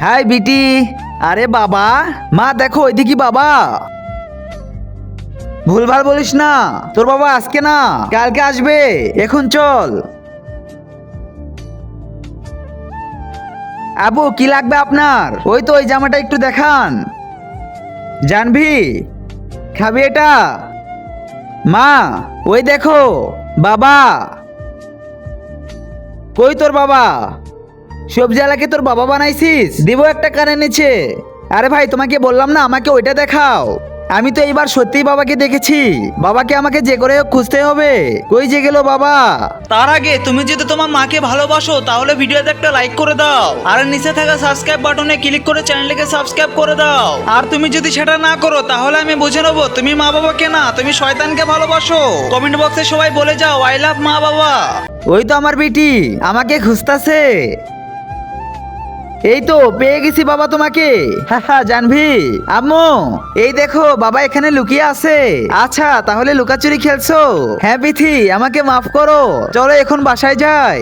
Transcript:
High বিটি। আরে বাবা, মা দেখো ওইদিকে বাবা। ভুলভাল বলিস না, তোর বাবা আজকে না কালকে আসবে। এখন চল। আবু কি লাগবে আপনার? ওই তো ওই জামাটা একটু দেখান। জানবি খাবি এটা? মা ওই দেখো বাবা। কই তোর বাবা? সবজি আলাকে তোর বাবা বানাইছিস? দিব একটা কানে নিচে। আরে ভাই তোমাকে বললাম না আমাকে ওইটা দেখাও। আমি তো এইবার সত্যিই বাবাকে দেখেছি। বাবাকে আমাকে যে করে হোক খুঁজতে হবে। কই যে গেল বাবা? তার আগে তুমি যদি তোমার মাকে ভালোবাসো তাহলে ভিডিওতে একটা লাইক করে দাও, আর নিচে থাকা সাবস্ক্রাইব বাটনে ক্লিক করে চ্যানেলটিকে সাবস্ক্রাইব করে দাও। আর তুমি যদি সেটা না করো তাহলে আমি বুঝে নেবো তুমি মা বাবাকে না, তুমি শয়তানকে ভালোবাসো। কমেন্ট বক্সে সবাই বলে যাও আই লাভ মা বাবা। ওই তো আমার বেটি আমাকে খুঁজতাছে। এই তো পেয়ে গেছি বাবা তোমাকে। হ্যাঁ জানভি আম্মু, এই দেখো বাবা এখানে লুকিয়ে আছে। আচ্ছা তাহলে লুকাচুরি খেলছো? হ্যাঁ বিথি আমাকে মাফ করো, চলো এখন বাসায় যাই।